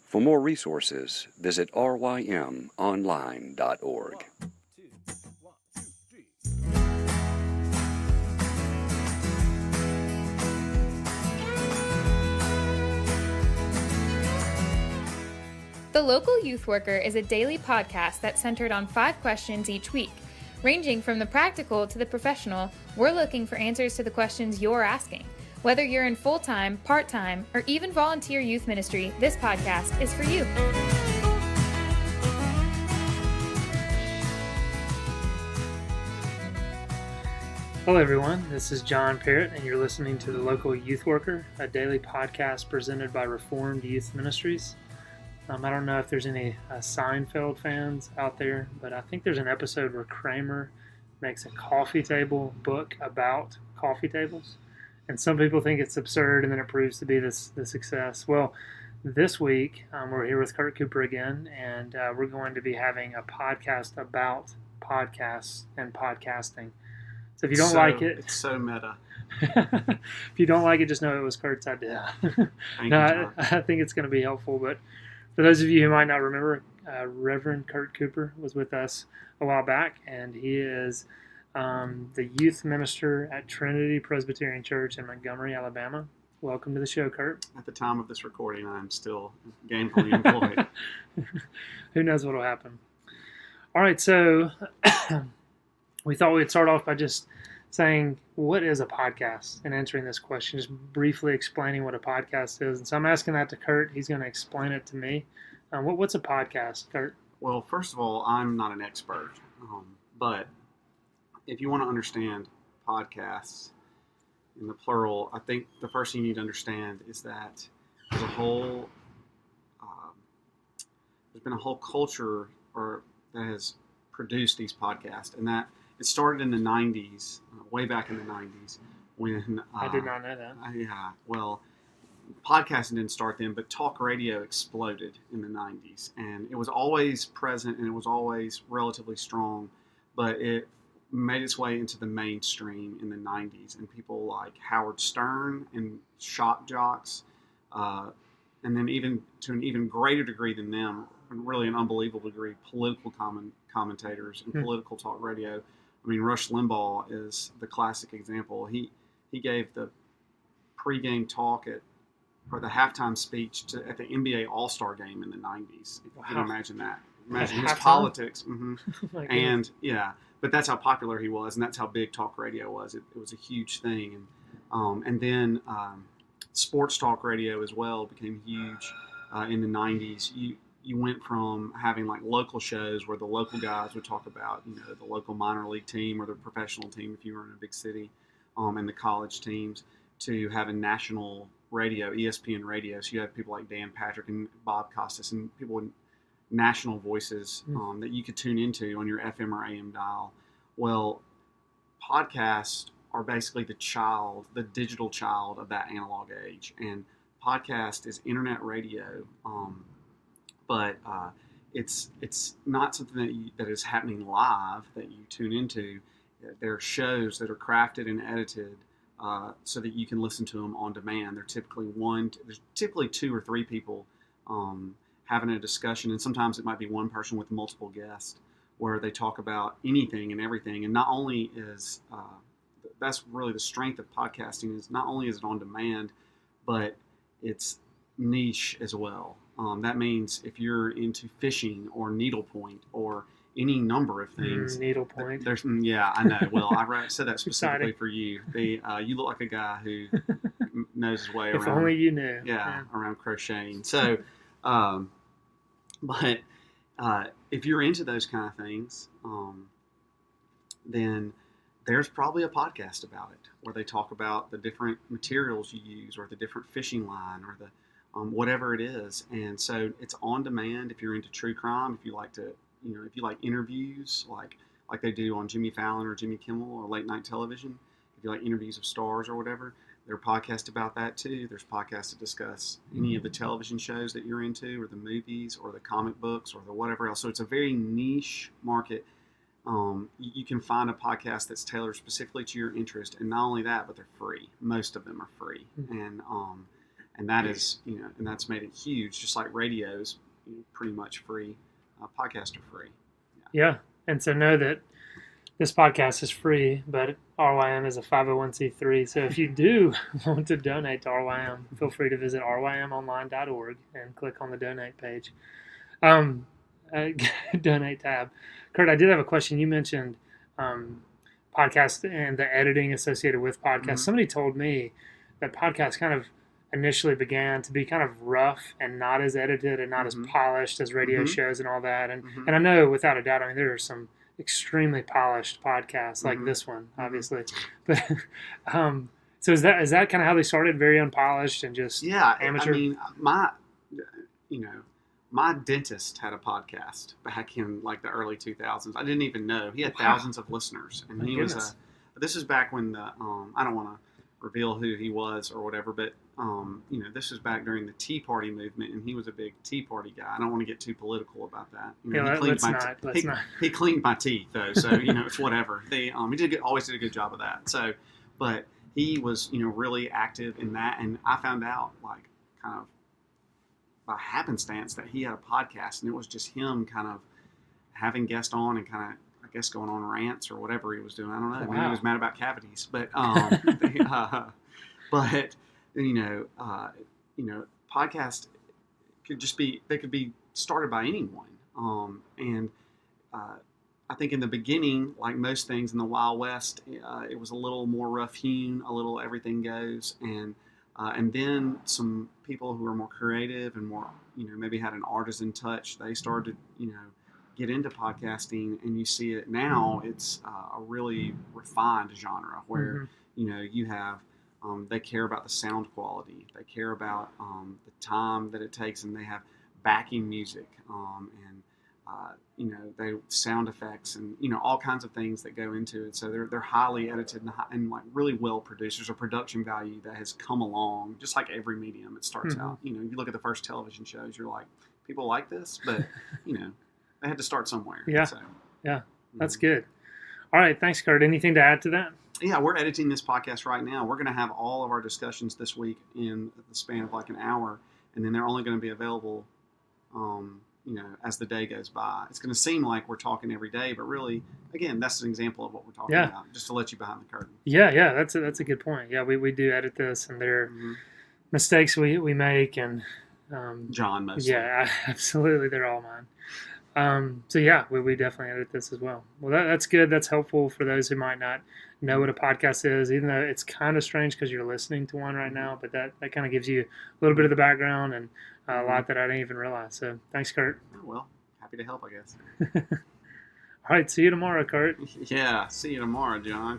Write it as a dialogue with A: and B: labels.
A: For more resources, visit rymonline.org.
B: The Local Youth Worker is a daily podcast that's centered on 5 questions each week. Ranging from the practical to the professional, we're looking for answers to the questions you're asking. Whether you're in full-time, part-time, or even volunteer youth ministry, this podcast is for you.
C: Hello everyone, this is John Parrott and you're listening to The Local Youth Worker, a daily podcast presented by Reformed Youth Ministries. I don't know if there's any Seinfeld fans out there, but I think there's an episode where Kramer makes a coffee table book about coffee tables. And some people think it's absurd, and then it proves to be the success. Well, this week, we're here with Kurt Cooper again, and we're going to be having a podcast about podcasts and podcasting. So if you don't like it...
D: It's so meta.
C: If you don't like it, just know it was Kurt's idea. I think it's going to be helpful, but for those of you who might not remember, Reverend Kurt Cooper was with us a while back, and he is the youth minister at Trinity Presbyterian Church in Montgomery, Alabama. Welcome to the show, Kurt.
D: At the time of this recording, I'm still gainfully employed.
C: Who knows what will happen? All right, so we thought we'd start off by just saying, what is a podcast? And answering this question, just briefly explaining what a podcast is. And so I'm asking that to Kurt. He's going to explain it to me. What's a podcast, Kurt?
D: Well, first of all, I'm not an expert, but if you want to understand podcasts in the plural, I think the first thing you need to understand is that there's been a whole culture that has produced these podcasts, and that it started in the 90s, way back in the 90s, when...
C: I did not know that.
D: Yeah, well, podcasting didn't start then, but talk radio exploded in the 90s. And it was always present, and it was always relatively strong, but it made its way into the mainstream in the 90s. And people like Howard Stern and shock jocks, and then even to an even greater degree than them, and really an unbelievable degree, political commentators and political talk radio. I mean, Rush Limbaugh is the classic example. He gave the pregame talk or the halftime speech at the NBA All-Star game in the 90s. If you can imagine that. Imagine his politics. Mm-hmm. And, yeah, but that's how popular he was, and that's how big talk radio was. It was a huge thing. And then sports talk radio as well became huge in the 90s. You went from having like local shows where the local guys would talk about, the local minor league team or the professional team if you were in a big city, and the college teams, to having national radio, ESPN radio. So you have people like Dan Patrick and Bob Costas and people with national voices that you could tune into on your FM or AM dial. Well, podcasts are basically the digital child of that analog age. And podcast is internet radio. But it's not something that is happening live that you tune into. There are shows that are crafted and edited so that you can listen to them on demand. There's typically 2 or 3 people having a discussion, and sometimes it might be one person with multiple guests, where they talk about anything and everything. And not only is that's really the strength of podcasting, is not only is it on demand, but it's niche as well. That means if you're into fishing or needlepoint or any number of things.
C: Needlepoint.
D: Yeah, I know. Well, I said that specifically for you. You look like a guy who knows his way around.
C: If only you knew.
D: Yeah, around crocheting. So, but if you're into those kind of things, then there's probably a podcast about it where they talk about the different materials you use or the different fishing line or the whatever it is. And so it's on demand. If you're into true crime, if you like to, if you like interviews like they do on Jimmy Fallon or Jimmy Kimmel or late night television, if you like interviews of stars or whatever, there are podcasts about that too. There's podcasts to discuss any of the television shows that you're into or the movies or the comic books or the whatever else. So it's a very niche market. You can find a podcast that's tailored specifically to your interest, and not only that, but they're free. Most of them are free, and that is, and that's made it huge. Just like radio is pretty much free, podcasts are free.
C: Yeah, and so know that this podcast is free, but RYM is a 501c3. So if you do want to donate to RYM, feel free to visit rymonline.org and click on the donate page. Donate tab. Kurt, I did have a question. You mentioned podcast and the editing associated with podcasts.
D: Mm-hmm.
C: Somebody told me that podcasts kind of initially began to be kind of rough and not as edited and not as polished as radio shows and all that. And and I know without a doubt, I mean, there are some extremely polished podcasts like this one, obviously. But so is that kind of how they started? Very unpolished and just amateur?
D: I mean, my dentist had a podcast back in like the early 2000s. I didn't even know. He had thousands of listeners, and he was this is back when the I don't want to reveal who he was or whatever, but this was back during the Tea Party movement, and he was a big Tea Party guy. I don't want to get too political about that. He cleaned my teeth though, so it's whatever. He always did a good job of that. So, but he was really active in that, and I found out like kind of by happenstance that he had a podcast, and it was just him kind of having guests on and kind of, I guess, going on rants or whatever he was doing. I don't know. Wow. Maybe he was mad about cavities, but podcast could be started by anyone. I think in the beginning, like most things in the Wild West, it was a little more rough hewn, a little everything goes, and then some people who are more creative and more, maybe had an artisan touch, they started, get into podcasting, and you see it now. It's a really refined genre where you have they care about the sound quality, they care about the time that it takes, and they have backing music they sound effects and all kinds of things that go into it. So they're highly edited and like really well produced. There's a production value that has come along, just like every medium. It starts out. You look at the first television shows, you're like, people like this, but they had to start somewhere.
C: Yeah. So, yeah. That's good. All right. Thanks, Kurt. Anything to add to that?
D: Yeah, we're editing this podcast right now. We're going to have all of our discussions this week in the span of like an hour, and then they're only going to be available, as the day goes by. It's going to seem like we're talking every day, but really, again, that's an example of what we're talking about, just to let you behind the curtain.
C: Yeah, that's a good point. Yeah, we do edit this, and there are mistakes we make, and
D: John mostly.
C: Yeah, absolutely. They're all mine. So yeah, we definitely edit this as well. Well, that's good. That's helpful for those who might not know what a podcast is, even though it's kind of strange because you're listening to one right now, but that kind of gives you a little bit of the background and a lot that I didn't even realize. So thanks, Kurt.
D: Oh, well, happy to help, I guess.
C: All right. See you tomorrow, Kurt.
D: Yeah. See you tomorrow, John.